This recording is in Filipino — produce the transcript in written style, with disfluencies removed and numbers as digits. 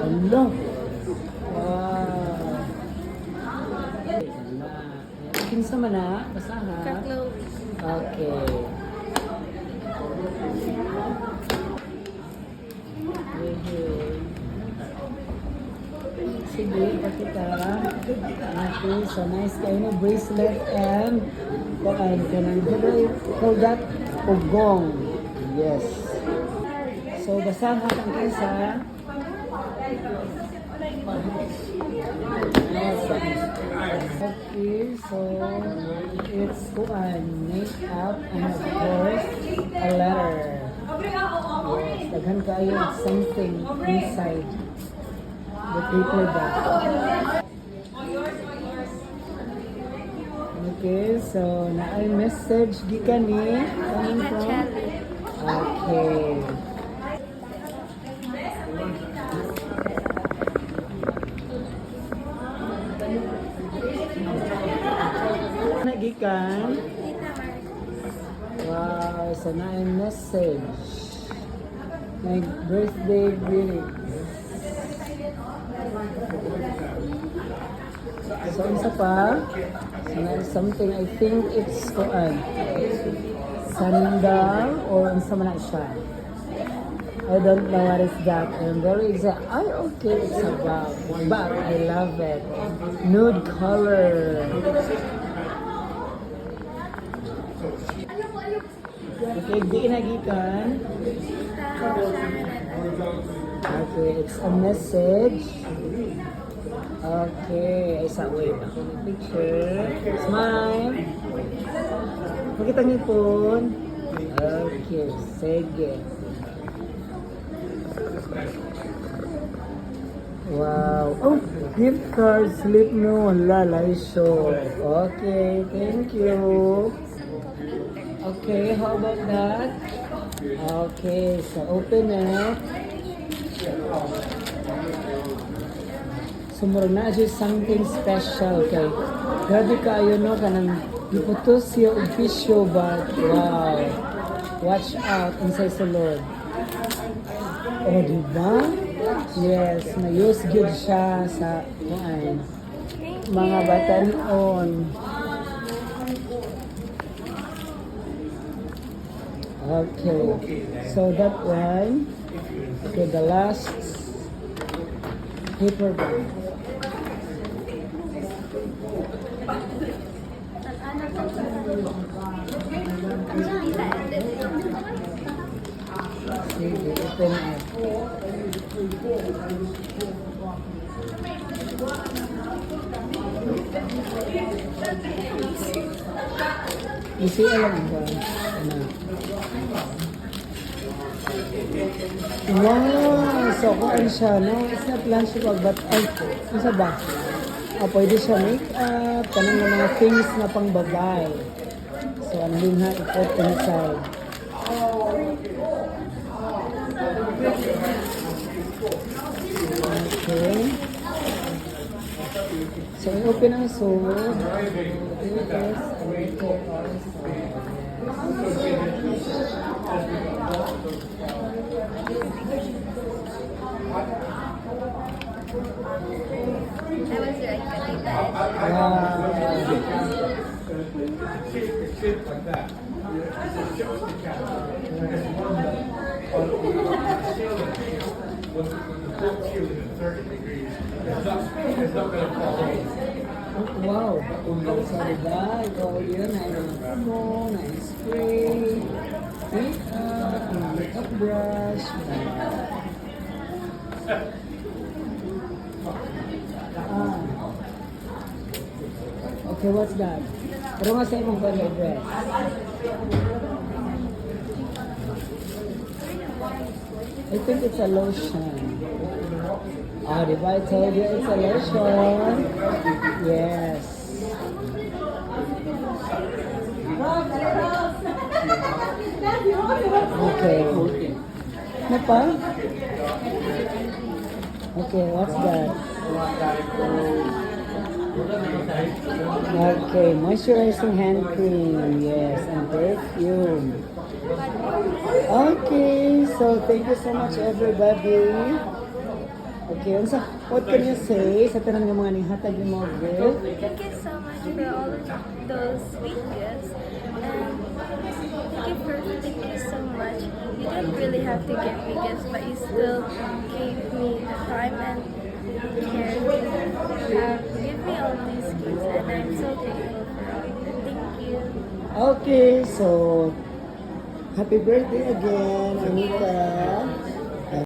Hello. Wow. Kinsa man na? Basaha? Ka-Chloe. Okay. Sige, pakita. Okay, so nice kayo na bracelet and kuan kanang hold that ugong. Yes. So basahan ang kinsa. Okay, so it's kuan makeup and of course a letter. Yes, daghan kayo something inside the paper bag. Okay, so naay message gikan ni coming from. Okay. Nagikan. Wow, so naay message. My birthday greeting. So, isa pa. So, naay something, I think it's kuan. Sandal or unsa man na siya. I don't know what is that. I'm very excited. Ay, okay, it's a bag. But I love it. Nude color. Okay, di inagikan. Okay, it's a message. Okay, isa, wait. Ako ng picture. Smile. Makita niyo po. Okay, sige. Wow. Oh, gift card slip no. Lalay show. Okay, thank you. Okay, how about that? Okay, so open it. Sumuro na siya something special kay grabe kayo no kanang iputos siya og tissue but wow, watch out inside sa Lord. Oh, diba? Yes, na-use good siya sa mga batanon. Okay, so that one. Okay, the last paper bag. Sige, open it. Isi alam ba? Ano? Wow! So, kuan siya, no? It's not lunchable, but, ay, isa ba? Pwede siya make-up, tanong ng mga things na pang babae. So, ano din ha, i-put inside. Okay. So, i-open ang sword. Yes, wow. So, diba? Ikaw yun, na-spray, makeup brush, okay, what's that? Pero nga sa imong color dress. I think it's a lotion. Oh, diba? I told you it's a lotion. Yes. Okay. Ano pa? Okay, what's that? Okay, moisturizing hand cream. Yes, and perfume. Okay, so thank you so much everybody. Okay, what can you say sa tanan nga mga nihatag ni mo gift? Thank you so much for all of those sweet gifts. And thank you so much. You didn't really have to give me gifts, but you still gave me the time and care to give me all these gifts. And I'm so grateful for all of it. Thank you. Okay, so happy birthday again, Anita.